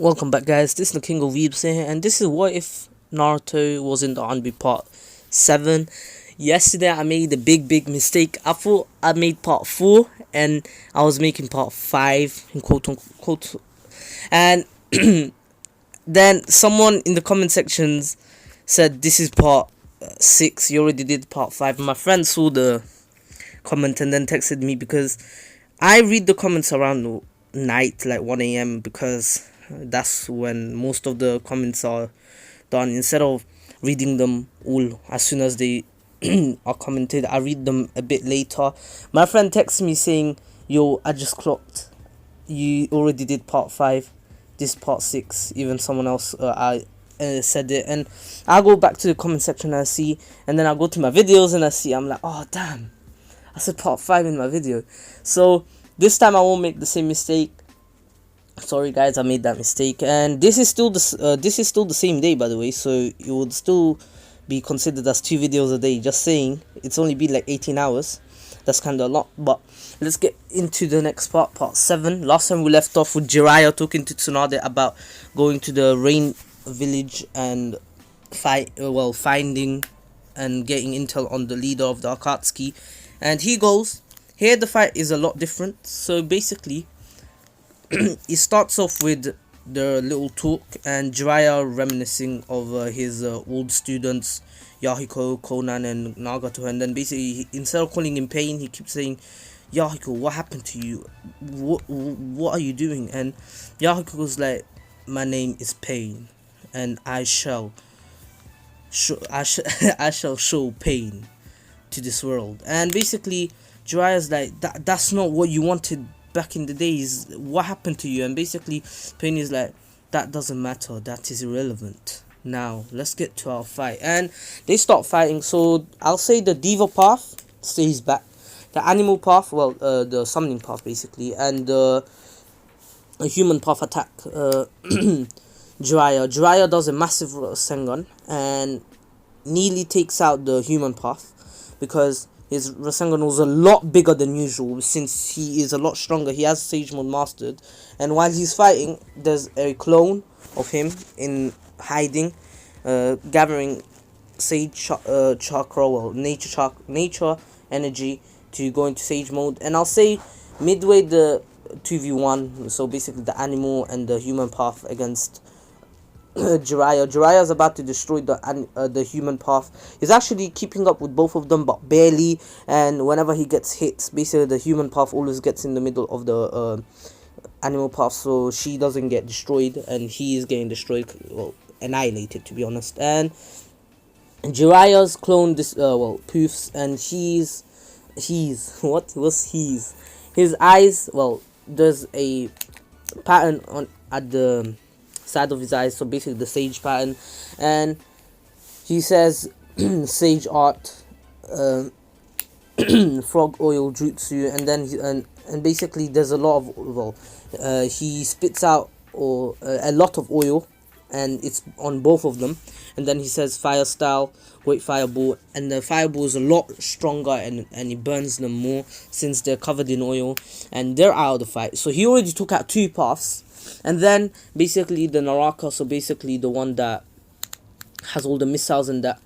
Welcome back, guys. This is the King of Weebs here, and this is what if Naruto was in the Anbu part 7. Yesterday I made a big mistake. I thought I made part 4 and I was making part 5 in quote unquote, and then someone in the comment sections said this is part 6. You already did part 5. My friend saw the comment and then texted me, because I read the comments around night, like 1 a.m, because that's when most of the comments are done. Instead of reading them all as soon as they are commented, I read them a bit later. My friend texts me saying, yo, I just clocked, you already did part 5, this part 6. Even someone else said it, and I go back to the comment section and I see, and then I go to my videos and I see, I'm like, oh damn, I said part 5 in my video. So this time I won't make the same mistake. Sorry guys, I made that mistake, and this is still the same day, by the way, so it would still be considered as 2 videos a day. Just saying, it's only been like 18 hours. That's kind of a lot, but let's get into the next part 7. Last time we left off with Jiraiya talking to Tsunade about going to the rain village and finding and getting intel on the leader of the Akatsuki, and he goes. Here the fight is a lot different. So basically it starts off with the little talk and Jiraiya reminiscing of his old students, Yahiko, Conan and Nagato, and then basically instead of calling him Pain, he keeps saying, Yahiko, what happened to you? What are you doing? And Yahiko was like, my name is Pain, and I shall show pain to this world. And basically Jiraiya's like, that's not what you wanted back in the days. What happened to you? And basically Pain is like, that doesn't matter, that is irrelevant. Now let's get to our fight. And they start fighting. So I'll say the Diva path stays back, the animal path, well, the summoning path basically, and the human path attack. Jiraiya does a massive Rasengan and nearly takes out the human path, because his Rasengan was a lot bigger than usual. Since he is a lot stronger, he has Sage Mode mastered, and while he's fighting, there's a clone of him in hiding, gathering Sage chakra, well, nature energy to go into Sage Mode. And I'll say midway the 2v1, so basically the animal and the human path against Jiraiya is about to destroy the human path. He's actually keeping up with both of them, but barely. And whenever he gets hit, basically the human path always gets in the middle of the animal path, so she doesn't get destroyed, and he is getting destroyed, well, annihilated, to be honest. And Jiraiya's clone this poofs, and his eyes, well, there's a pattern on at the side of his eyes, so basically the sage pattern, and he says sage art, frog oil jutsu, and then and basically there's a lot of he spits out a lot of oil, and it's on both of them, and then he says fire style, great fireball, and the fireball is a lot stronger, and it burns them more since they're covered in oil, and they're out of the fight. So he already took out 2 paths. And then basically the Naraka, so basically the one that has all the missiles, and that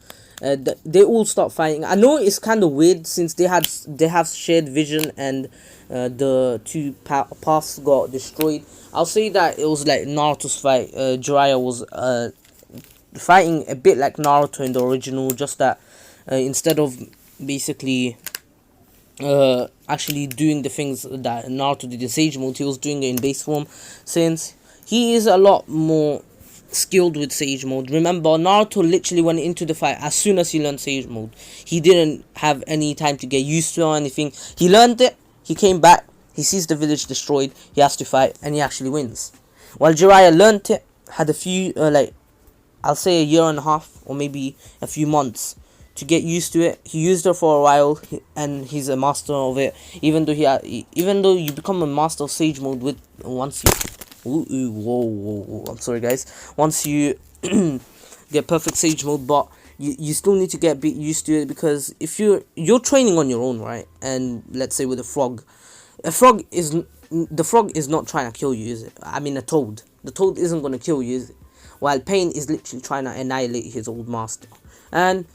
they all start fighting. I know it's kind of weird since they have shared vision, and the 2 paths got destroyed. I'll say that it was like Naruto's fight. Jiraiya was fighting a bit like Naruto in the original, just that instead of basically actually doing the things that Naruto did in Sage Mode, he was doing it in base form, since he is a lot more skilled with Sage Mode. Remember, Naruto literally went into the fight as soon as he learned Sage Mode. He didn't have any time to get used to it or anything. He learned it, he came back, he sees the village destroyed, he has to fight, and he actually wins. While Jiraiya learned it, had a few I'll say a year and a half or maybe a few months to get used to it. He used it for a while, and he's a master of it. Even though you become a master of Sage Mode with once you whoa, I'm sorry guys, once you get perfect Sage Mode, but you still need to get a bit used to it, because if you're training on your own, right? And let's say with a frog is the frog is not trying to kill you, is it? I mean, a toad. The toad isn't gonna kill you, while Pain is literally trying to annihilate his old master. And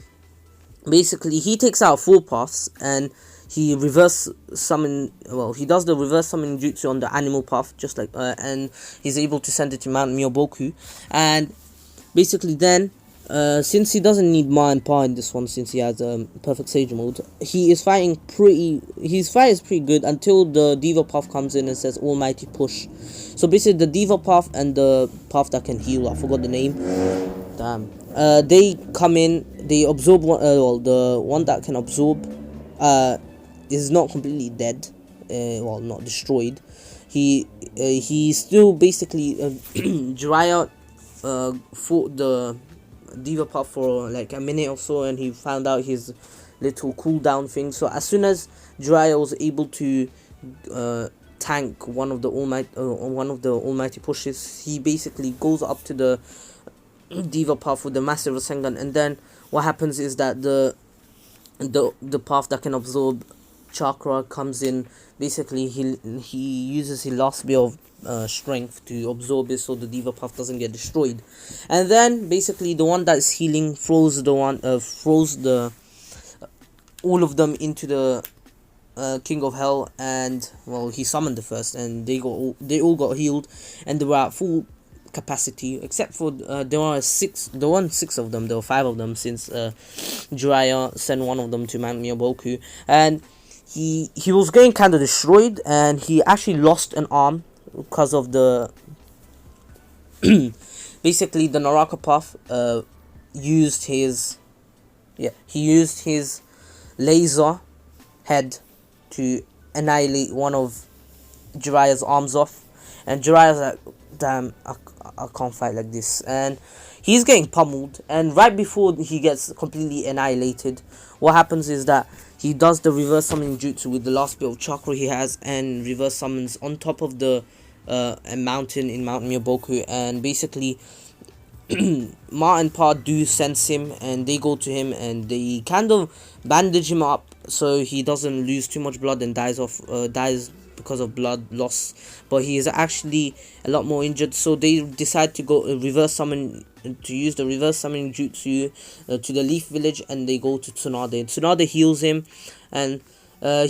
basically he takes out 4 paths, and he reverse summon, well, he does the reverse summon jutsu on the animal path, just like and he's able to send it to Mount Myoboku. And basically then, since he doesn't need Ma and Pa in this one, since he has perfect sage mode, he is fighting his fight is pretty good until the Diva path comes in and says almighty push. So basically the Diva path and the path that can heal, I forgot the name, damn, they come in, they absorb one, well, the one that can absorb is not completely dead, well, not destroyed. He still basically Jiraiya fought the Diva path for like a minute or so, and he found out his little cooldown thing. So as soon as Jiraiya was able to tank one of the almighty pushes, he basically goes up to the Diva path with the massive Rasengan, and then what happens is that the path that can absorb chakra comes in. Basically he uses his last bit of strength to absorb it, so the Diva path doesn't get destroyed. And then basically the one that is healing throws the all of them into the King of Hell, and well, he summoned the first, and they all got healed, and they were at full capacity, except for there were 6 of them. There were 5 of them, since Jiraiya sent one of them to Mount Myoboku, and he was getting kind of destroyed, and he actually lost an arm because of the basically the Naraka path used his laser head to annihilate one of Jiraiya's arms off, and Jiraiya's like, damn, I can't fight like this, and he's getting pummeled. And right before he gets completely annihilated, what happens is that he does the reverse summoning jutsu with the last bit of chakra he has, and reverse summons on top of the a mountain in Mount Myoboku, and basically Ma and Pa do sense him, and they go to him, and they kind of bandage him up so he doesn't lose too much blood and dies because of blood loss. But he is actually a lot more injured, so they decide to go to use the reverse summoning jutsu to the Leaf Village, and they go to Tsunade. Tsunade heals him, and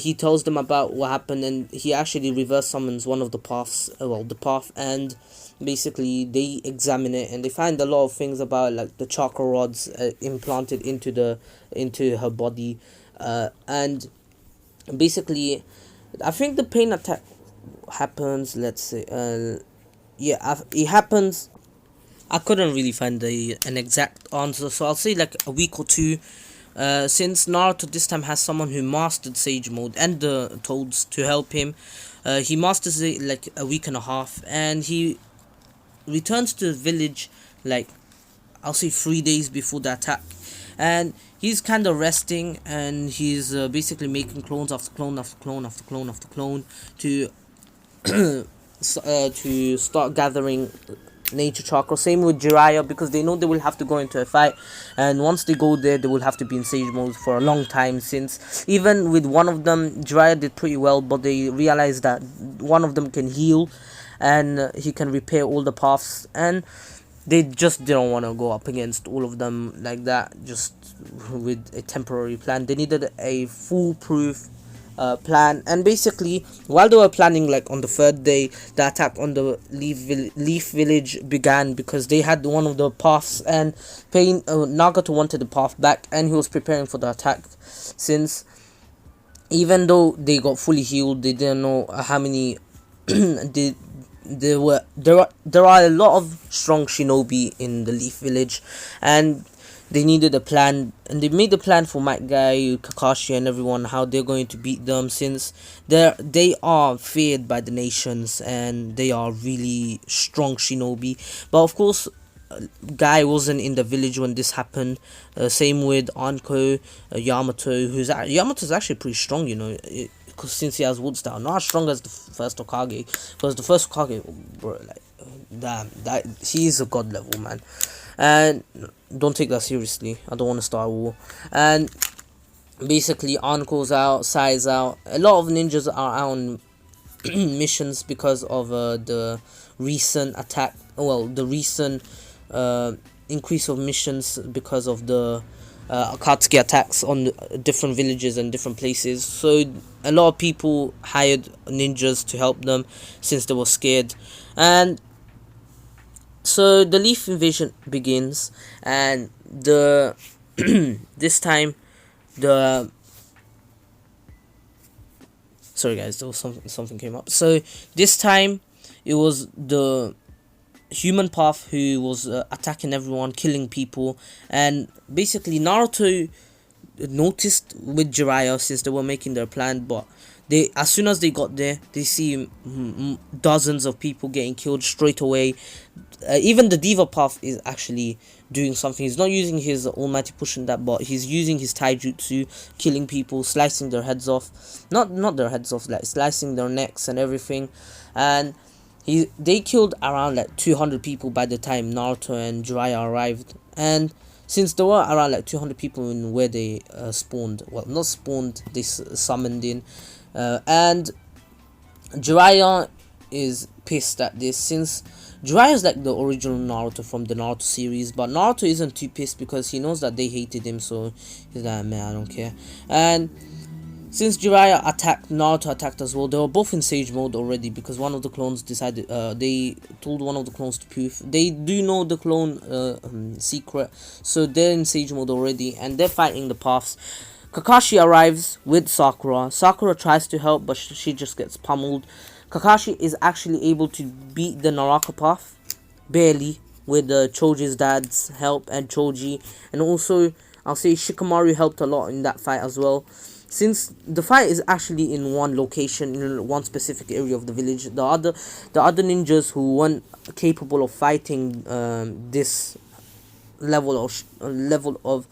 he tells them about what happened, and he actually reverse summons one of the paths, the path, and basically they examine it, and they find a lot of things about like the chakra rods implanted into her body, and basically I think the pain attack happens, let's say, it happens. I couldn't really find an exact answer, so I'll say like a week or 2. Since Naruto this time has someone who mastered Sage Mode and the Toads to help him, he masters it like a week and a half, and he returns to the village like, I'll say 3 days before the attack, and he's kind of resting, and he's basically making clones after clone after clone after clone after clone to to start gathering nature chakra. Same with Jiraiya, because they know they will have to go into a fight, and once they go there, they will have to be in Sage Mode for a long time, since even with one of them, Jiraiya did pretty well, but they realized that one of them can heal, and he can repair all the paths, and they just didn't want to go up against all of them like that, just with a temporary plan. They needed a foolproof plan, and basically while they were planning, like on the 3rd day, the attack on the Leaf Village began, because they had one of the paths, and Nagato wanted the path back, and he was preparing for the attack, since even though they got fully healed, they didn't know how many there are a lot of strong shinobi in the Leaf Village, and they needed a plan, and they made a plan for Might Guy, Kakashi, and everyone, how they're going to beat them, since they are feared by the nations, and they are really strong shinobi. But of course, Guy wasn't in the village when this happened. Same with Anko, Yamato, Yamato's actually pretty strong, because since he has wood style, not as strong as the first Hokage, because the first Hokage, bro, like, damn, that he's a god level, man. And don't take that seriously, I don't want to start a war. And basically Anko's out, Sai's out, a lot of ninjas are out on missions because of the recent attack, well, the recent increase of missions because of the Akatsuki attacks on different villages and different places. So a lot of people hired ninjas to help them since they were scared. And so the Leaf invasion begins, and the this time the sorry guys, there was something came up. So this time it was the human path who was attacking everyone, killing people. And basically Naruto noticed with Jiraiya, since they were making their plan, but they, as soon as they got there, they see dozens of people getting killed straight away. Even the Diva path is actually doing something. He's not using his almighty push in that, but he's using his taijutsu, killing people, slicing their heads off. Not their heads off, like slicing their necks and everything. And they killed around like 200 people by the time Naruto and Jiraiya arrived. And since there were around like 200 people in where they spawned, well, not spawned, they summoned in, and Jiraiya is pissed at this, since Jiraiya is like the original Naruto from the Naruto series, but Naruto isn't too pissed because he knows that they hated him, so he's like, man, I don't care. And since Jiraiya attacked, Naruto attacked as well. They were both in Sage mode already because one of the clones decided, they told one of the clones to poof. They do know the clone secret, so they're in Sage mode already, and they're fighting the paths. Kakashi arrives with Sakura. Sakura tries to help, but she just gets pummeled. Kakashi is actually able to beat the Naraka path, barely, with Choji's dad's help and Choji. And also, I'll say Shikamaru helped a lot in that fight as well. Since the fight is actually in one location, in one specific area of the village, the other ninjas who weren't capable of fighting this level of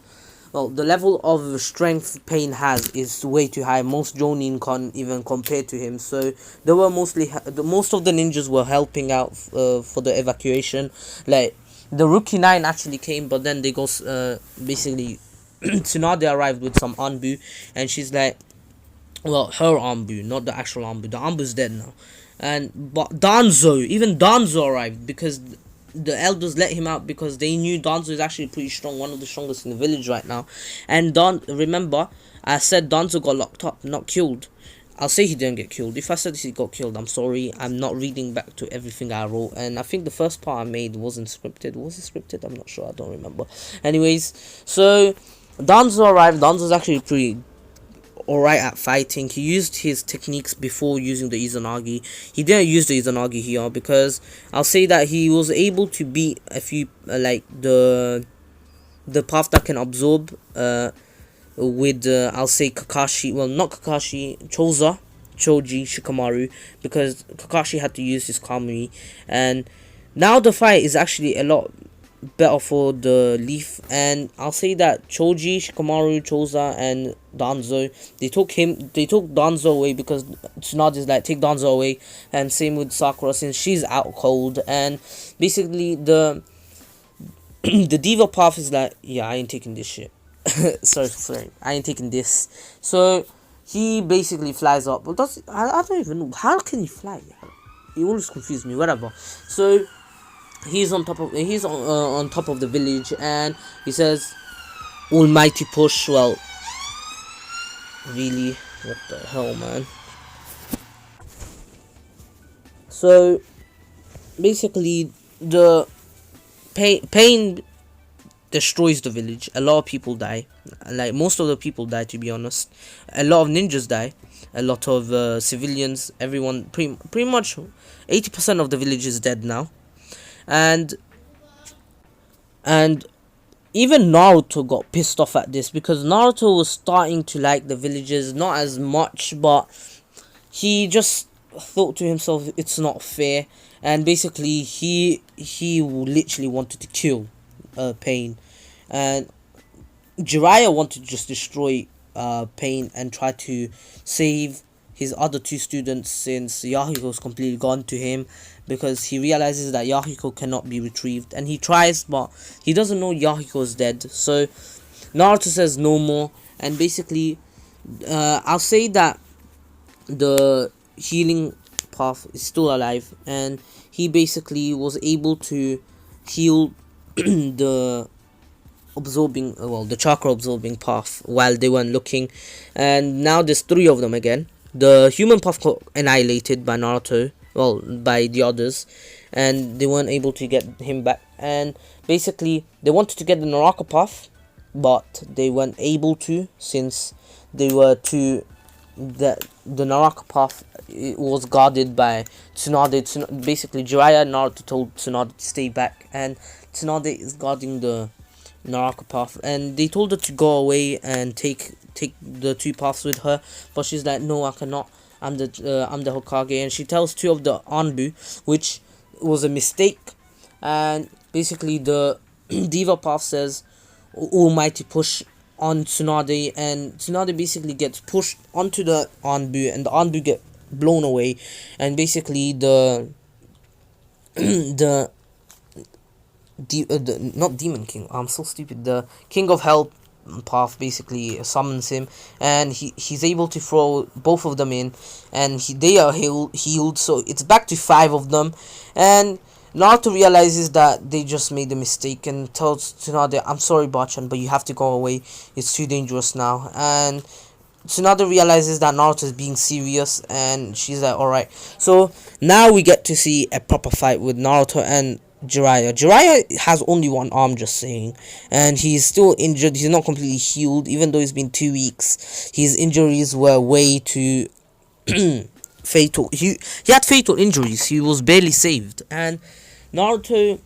well, the level of strength Pain has is way too high. Most Jonin can't even compare to him. So they were most of the ninjas were helping out for the evacuation. Like the Rookie 9 actually came, but then they go basically Tsunade arrived with some Anbu, and she's like, well, her Anbu, not the actual Anbu. The Anbu's dead now. But Danzo, even Danzo arrived because the elders let him out because they knew Danzo is actually pretty strong, one of the strongest in the village right now. And remember, I said Danzo got locked up, not killed. I'll say he didn't get killed. If I said he got killed, I'm sorry. I'm not reading back to everything I wrote. And I think the first part I made wasn't scripted. Was it scripted? I'm not sure. I don't remember. Anyways, so Danzo arrived. Danzo's actually pretty alright at fighting. He used his techniques before using the Izanagi. He didn't use the Izanagi here because I'll say that he was able to beat a few like the path that can absorb with I'll say Kakashi, well, not Kakashi, Choji, Shikamaru, because Kakashi had to use his Kamui. And now the fight is actually a lot better for the Leaf, and I'll say that Choji, Shikamaru, Choza, and Danzo, they took Danzo away because Tsunade's like, take Danzo away. And same with Sakura, since she's out cold. And basically the the Diva path is like, yeah, I ain't taking this shit. sorry, I ain't taking this. So he basically flies up, but I don't even know, how can he fly? He always confused me, whatever. So he's on top of the village, and he says, almighty push. Well, really, what the hell, man? So basically the pain destroys the village. A lot of people die, like most of the people die, to be honest. A lot of ninjas die, a lot of civilians, everyone, pretty much 80% of the village is dead now. And even Naruto got pissed off at this because Naruto was starting to like the villagers, not as much, but he just thought to himself, it's not fair. And basically he literally wanted to kill Pain, and Jiraiya wanted to just destroy Pain and try to save his other two students, since Yahiko's completely gone to him, because he realizes that Yahiko cannot be retrieved. And he tries, but he doesn't know Yahiko's dead. So Naruto says no more. And basically I'll say that the healing path is still alive, and he basically was able to heal the the chakra absorbing path while they weren't looking. And now there's three of them again. The human path got annihilated by Naruto, well, by the others, and they weren't able to get him back. And basically they wanted to get the Naraka path, but they weren't able to, since they were too the Naraka path, it was guarded by Tsunade. Basically Jiraiya and Naruto told Tsunade to stay back, and Tsunade is guarding the Naraka path, and they told her to go away and take the two paths with her, but she's like, no, I cannot, I'm the Hokage. And she tells two of the Anbu, which was a mistake. And basically the Diva path says almighty push on Tsunade, and Tsunade basically gets pushed onto the Anbu, and the Anbu get blown away. And basically the not Demon King, I'm so stupid, the King of Hell path basically summons him, and he's able to throw both of them in, and they are healed, so it's back to 5 of them. And Naruto realizes that they just made a mistake and tells Tsunade, I'm sorry Bachan, but you have to go away, it's too dangerous now. And Tsunade realizes that Naruto is being serious, and she's like, alright. So now we get to see a proper fight with Naruto and Jiraiya. Jiraiya has only one arm, just saying, and he's still injured. He's not completely healed, even though it's been 2 weeks. His injuries were way too fatal. He had fatal injuries. He was barely saved. And Naruto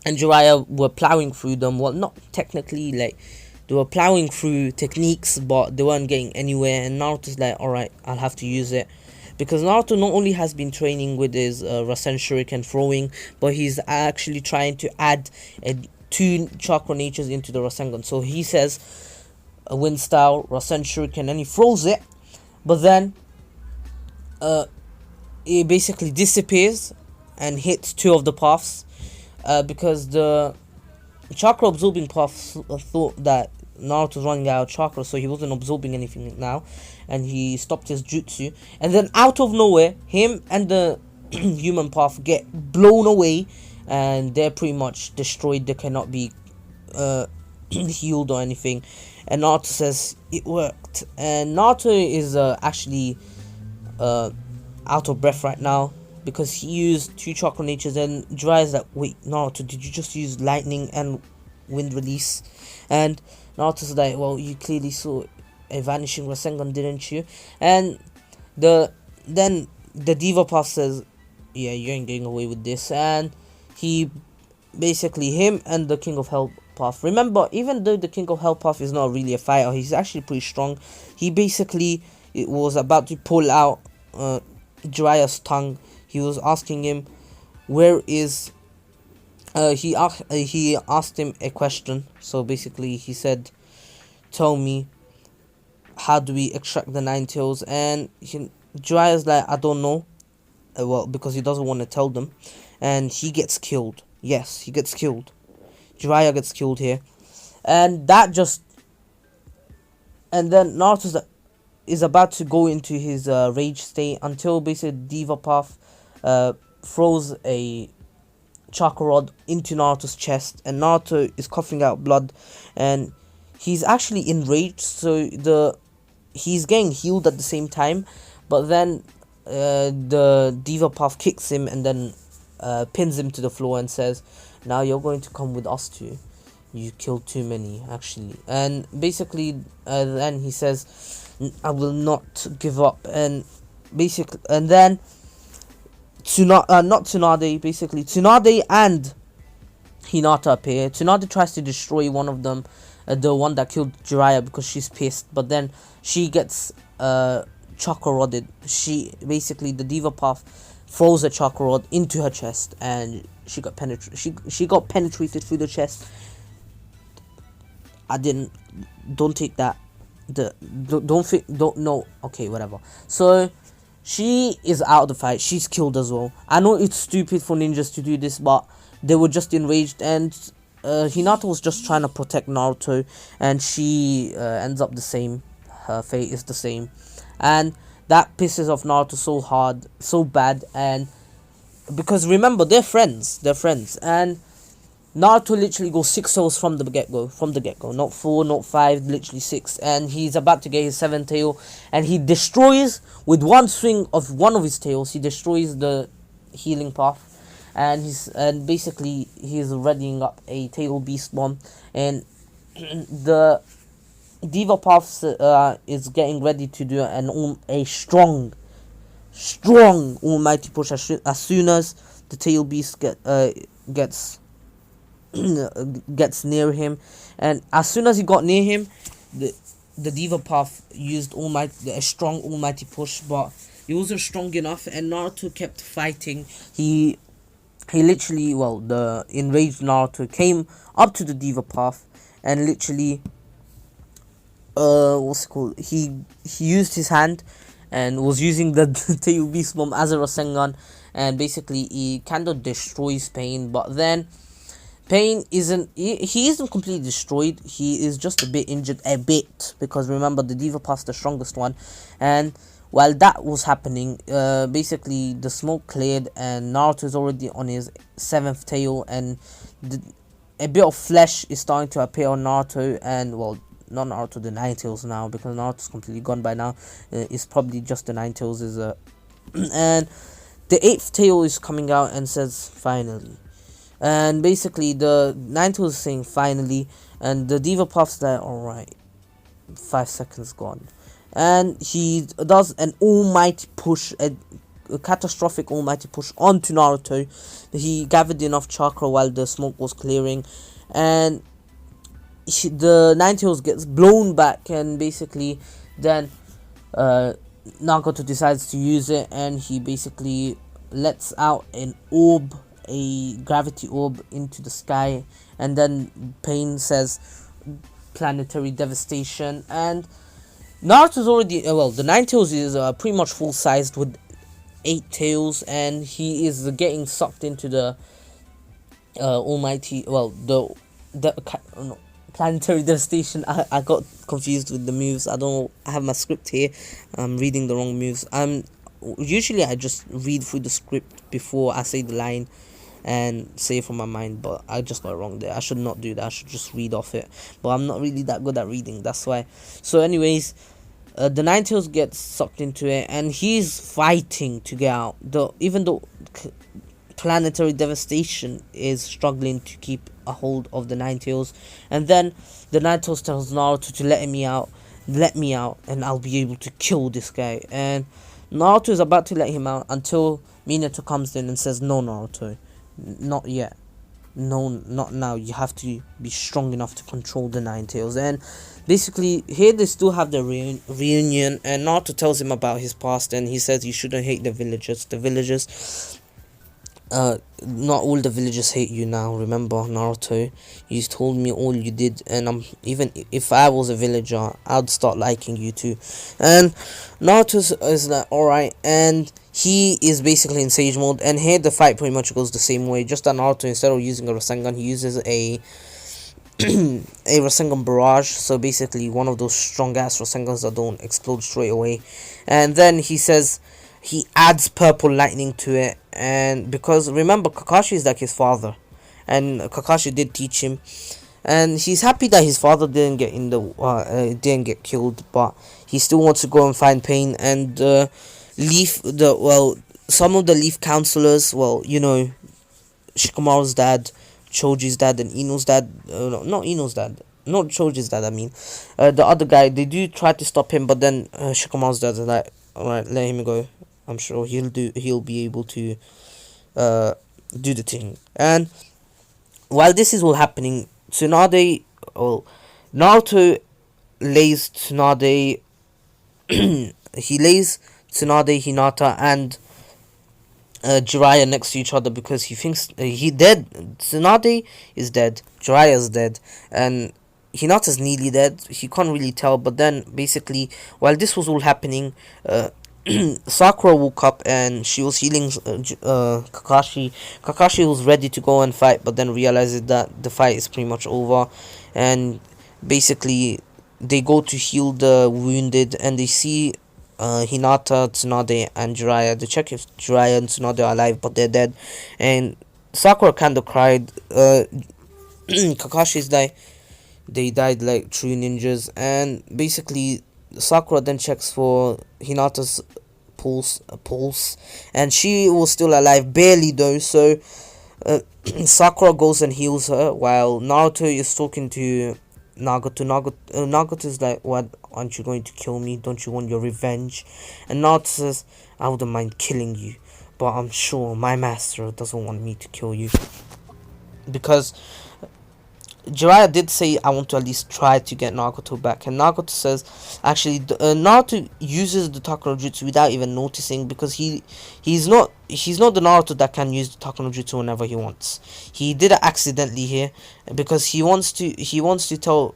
and Jiraiya were plowing through them. Well, not technically, like, they were plowing through techniques, but they weren't getting anywhere. And Naruto's like, alright, I'll have to use it. Because Naruto not only has been training with his Rasen Shuriken throwing, but he's actually trying to add 2 chakra natures into the Rasengan. So he says a wind style Rasen Shuriken, and he throws it, but then it basically disappears and hits 2 of the paths, because the chakra absorbing path thought that Naruto was running out of chakra, so he wasn't absorbing anything now, and he stopped his jutsu. And then out of nowhere, him and the human path get blown away, and they're pretty much destroyed. They cannot be healed or anything. And Naruto says it worked. And Naruto is actually out of breath right now, because he used 2 chakra natures. And Jiraiya's like, wait, Naruto, did you just use lightning and wind release? And Naruto's like, well, you clearly saw a vanishing Rasengan, didn't you? And then the Diva path says, yeah, you ain't getting away with this. And he basically, him and the King of Hell path, remember, even though the King of Hell path is not really a fighter, he's actually pretty strong. He basically was about to pull out Jiraiya's tongue. He was asking him, where is he asked him a question. So basically he said, tell me, how do we extract the 9 tails? And Jiraiya's like, I don't know. Well, because he doesn't want to tell them. And he gets killed. Yes, he gets killed. Jiraiya gets killed here. And that just... And then Naruto is about to go into his rage state, until basically Diva Path throws a chakra rod into Naruto's chest, and Naruto is coughing out blood, and he's actually enraged, so he's getting healed at the same time. But then the Diva Path kicks him and then pins him to the floor and says, now you're going to come with us too, you killed too many actually. And basically then he says, I will not give up. And basically, and then Tsunade and Hinata appear. Tsunade tries to destroy one of them, the one that killed Jiraiya, because she's pissed, but then she gets chakra rodded. The Diva Path throws a chakra rod into her chest, and she got penetrated through the chest. Don't take that. Don't know. Okay, whatever. So she is out of the fight. She's killed as well. I know it's stupid for ninjas to do this, but they were just enraged, and Hinata was just trying to protect Naruto, and she ends up the same. Her fate is the same. And that pisses off Naruto so hard, so bad. And because remember, they're friends, and Naruto literally goes 6 tails from the get-go, not 4, not 5, literally 6, and he's about to get his 7th tail, and he destroys, with one swing of one of his tails, he destroys the healing path, and basically he's readying up a tail beast bomb, and the Diva Path is getting ready to do a strong almighty push as soon as the tail beast gets gets near him. And as soon as he got near him, the Diva Path used a strong almighty push, but it wasn't strong enough, and Naruto kept fighting. He literally, well, the enraged Naruto came up to the Diva Path and literally what's it called, he used his hand and was using the tail beast bomb as a Rasengan, and basically he kind of destroys Pain. But then Pain isn't, he isn't completely destroyed, he is just a bit injured, because remember, the Diva Path's the strongest one. And while that was happening, basically the smoke cleared and Naruto is already on his 7th tail, and a bit of flesh is starting to appear on Naruto, and well, not Naruto, the 9 tails now, because Naruto's completely gone by now. It's probably just the 9 tails is and the 8th tail is coming out and says finally. And basically the 9 tails is saying finally, and the Diva Puff's like, alright, 5 seconds gone. And he does an almighty push, a catastrophic almighty push onto Naruto. He gathered enough chakra while the smoke was clearing, and the 9 tails gets blown back, and basically then Nagato decides to use it, and he basically lets out an orb, a gravity orb into the sky, and then Pain says planetary devastation. And Naruto's already the 9 tails is pretty much full sized with 8 tails, and he is getting sucked into the almighty, the no, planetary devastation. I got confused with the moves. I have my script here. I'm reading the wrong moves. Usually I just read through the script before I say the line and say it from my mind, but I just got it wrong there. I should not do that. I should just read off it, but I'm not really that good at reading, that's why. So anyways, the 9 tails gets sucked into it, and he's fighting to get out, even though planetary devastation is struggling to keep a hold of the 9 tails. And then the 9 tails tells Naruto to let me out, and I'll be able to kill this guy. And Naruto is about to let him out until Minato comes in and says, no, Naruto, not yet, no, not now, you have to be strong enough to control the 9 tails. And basically here they still have the reunion, and Naruto tells him about his past, and he says you shouldn't hate the villagers. Not all the villagers hate you now. Remember, Naruto, you told me all you did, and even if I was a villager, I'd start liking you too. And Naruto is like, alright, and he is basically in Sage mode. And here the fight pretty much goes the same way, just that Naruto, instead of using a Rasengan, he uses a a Rasengan barrage. So basically one of those strong ass Rasengans that don't explode straight away. And then he says he adds purple lightning to it, and because remember, Kakashi is like his father, and Kakashi did teach him, and he's happy that his father didn't get killed, but he still wants to go and find Pain. And some of the Leaf counselors, Shikamaru's dad, Choji's dad, and Ino's dad, not Ino's dad, not Choji's dad, I mean, the other guy, they do try to stop him, but then Shikamaru's dad is like, alright, let him go, I'm sure he'll be able to do the thing. And while this is all happening, Naruto lays Tsunade he lays Tsunade, Hinata, and Jiraiya next to each other, because he thinks he dead. Tsunade is dead, Jiraiya's dead, and Hinata's nearly dead. He can't really tell. But then basically while this was all happening, Sakura woke up and she was healing Kakashi. Kakashi was ready to go and fight, but then realizes that the fight is pretty much over. And basically they go to heal the wounded, and they see Hinata, Tsunade, and Jiraiya. They check if Jiraiya and Tsunade are alive, but they're dead. And Sakura kind of cried. Kakashi's died. They died like true ninjas. And basically, Sakura then checks for Hinata's pulse, and she was still alive, barely though. So Sakura goes and heals her, while Naruto is talking to Nagato. Nagato is like, "What? Aren't you going to kill me? Don't you want your revenge?" And Naruto says, "I wouldn't mind killing you, but I'm sure my master doesn't want me to kill you, because Jiraiya did say I want to at least try to get Nagato back." And Nagato says, actually, Naruto uses the Takano Jutsu without even noticing, because he's not the Naruto that can use the Takano Jutsu whenever he wants. He did it accidentally here, because he wants to tell,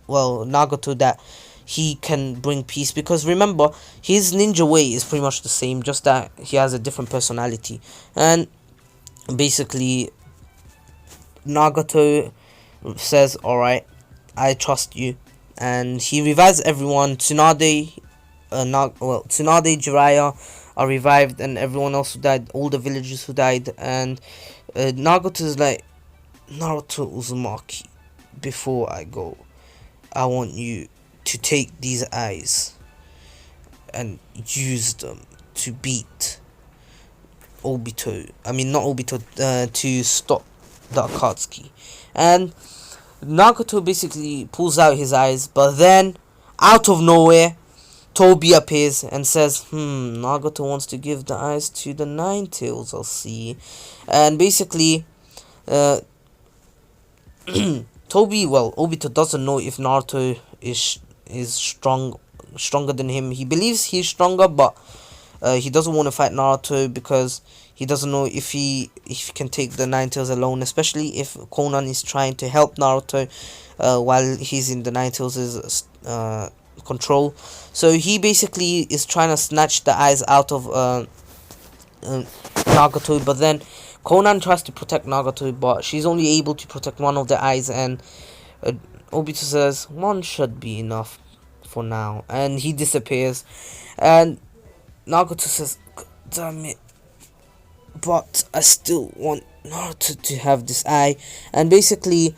well, Nagato that he can bring peace, because remember, his ninja way is pretty much the same, just that he has a different personality. And basically, Nagato says, "Alright, I trust you," and he revives everyone. Tsunade, Jiraiya are revived, and everyone else who died, all the villagers who died. And Nagato is like, "Naruto Uzumaki, before I go, I want you to take these eyes and use them to beat Obito. I mean, not Obito, to stop the Akatsuki." And Nagato basically pulls out his eyes, but then, out of nowhere, Toby appears and says, Nagato wants to give the eyes to the Nine Tails, I'll see. And basically, Toby, well, Obito doesn't know if Naruto is stronger than him. He believes he's stronger, but he doesn't want to fight Naruto, because he doesn't know if he can take the Nine Tails alone, especially if Conan is trying to help Naruto while he's in the Nine Tails' control. So he basically is trying to snatch the eyes out of Nagato, but then Conan tries to protect Nagato, but she's only able to protect one of the eyes, and Obito says one should be enough for now, and he disappears. And Nagato says, "Damn it, but I still want Naruto to have this eye." And basically,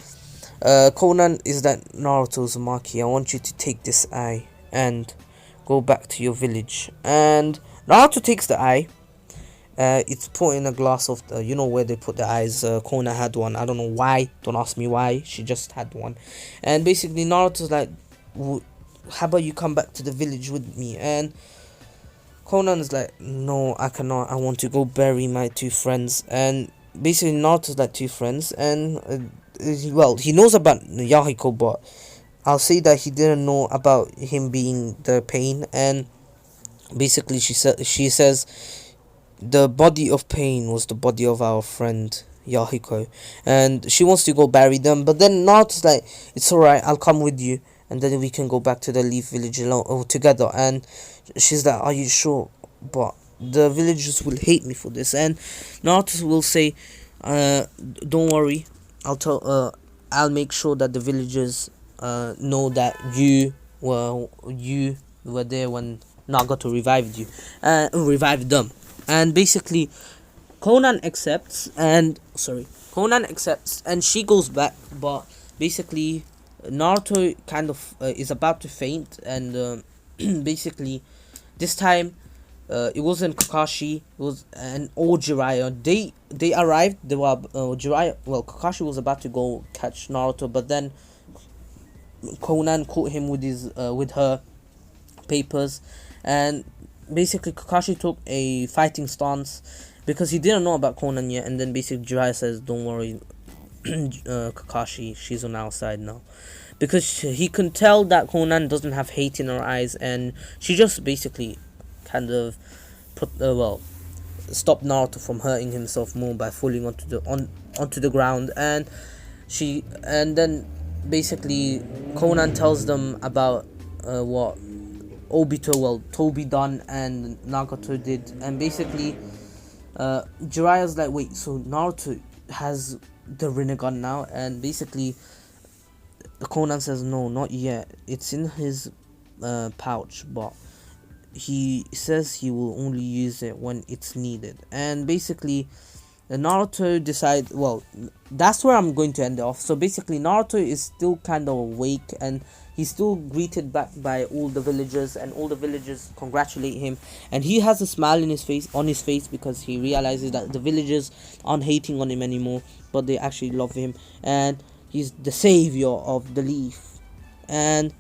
Conan is that Naruto Uzumaki, I want you to take this eye and go back to your village. And Naruto takes the eye. It's put in a glass of, you know where they put the eyes. Conan had one. I don't know why. Don't ask me why. She just had one. And basically, Naruto's like, "How about you come back to the village with me?" And Conan's like, "No, I cannot. I want to go bury my two friends." And basically, Naruto's like, two friends, and well, he knows about Yahiko, but I'll say that he didn't know about him being the pain. And basically, she says the body of pain was the body of our friend Yahiko, and she wants to go bury them. But then Naruto's like, "It's alright, I'll come with you, and then we can go back to the Leaf Village alone, together." And she's like, "Are you sure? But the villagers will hate me for this." And Naruto will say, "Don't worry, I'll make sure that the villagers know that you were there when Nagato revived them." And basically, Conan accepts, and she goes back. But basically, Naruto kind of is about to faint, and basically, this time, it wasn't Kakashi, it was or Jiraiya. They arrived. They were Jiraiya. Well, Kakashi was about to go catch Naruto, but then Conan caught him with her papers. And basically, Kakashi took a fighting stance because he didn't know about Conan yet. And then basically Jiraiya says, "Don't worry, Kakashi, she's on our side now," because he can tell that Conan doesn't have hate in her eyes, and she just basically kind of stopped Naruto from hurting himself more by falling onto the ground. And then basically Conan tells them about what Toby done and Nagato did. And basically Jiraiya's like, "Wait, so Naruto has the Rinnegan now?" And basically Conan says, "No, not yet. It's in his pouch, but he says he will only use it when it's needed. And basically, Naruto decide. Well, that's where I'm going to end it off. So basically, Naruto is still kind of awake, and he's still greeted back by all the villagers, and all the villagers congratulate him, and he has a smile in his face, because he realizes that the villagers aren't hating on him anymore, but they actually love him, and he's the savior of the leaf. And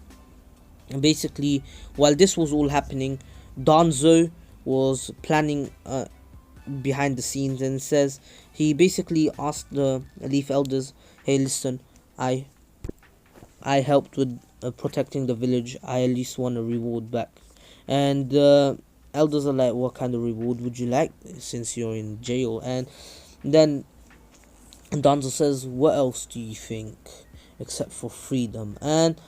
basically, while this was all happening, Danzo was planning behind the scenes, and says he basically asked the Leaf Elders, "Hey, listen, I helped with protecting the village. I at least want a reward back." And the elders are like, "What kind of reward would you like, since you're in jail?" And then Danzo says, "What else do you think, except for freedom?" And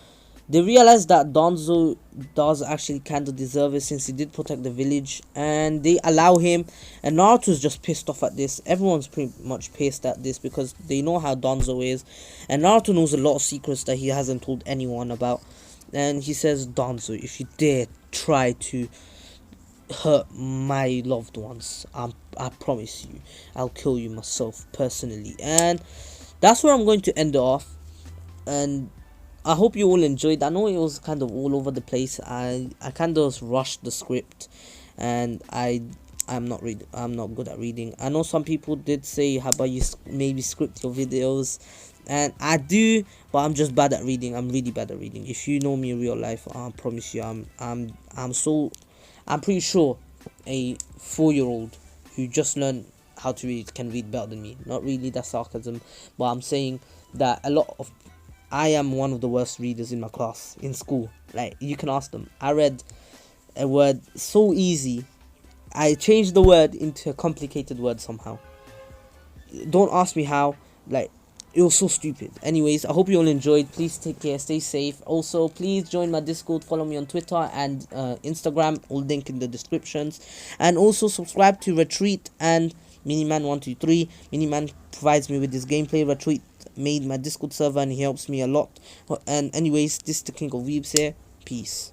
they realize that Danzo does actually kind of deserve it, since he did protect the village, and they allow him. And Naruto's just pissed off at this. Everyone's pretty much pissed at this, because they know how Danzo is, and Naruto knows a lot of secrets that he hasn't told anyone about. And he says, "Danzo, if you dare try to hurt my loved ones, I promise you, I'll kill you myself personally." And that's where I'm going to end it off. And I hope you all enjoyed. I know it was kind of all over the place. I kind of rushed the script, and I'm not good at reading. I know some people did say, "How about you maybe script your videos?" And I do, but I'm just bad at reading. I'm really bad at reading. If you know me in real life, I promise you, I'm pretty sure a 4-year-old who just learned how to read can read better than me. Not really, that's sarcasm, but I'm saying that I am one of the worst readers in my class in school. Like, you can ask them. I read a word so easy, I changed the word into a complicated word somehow. Don't ask me how. Like, it was so stupid. Anyways, I hope you all enjoyed. Please take care, stay safe. Also, please join my Discord, follow me on Twitter and Instagram, all link in the descriptions. And also subscribe to Retreat and Miniman123. Miniman provides me with this gameplay. Retreat made my Discord server, and he helps me a lot. And anyways, this is the King of Weebs here. Peace.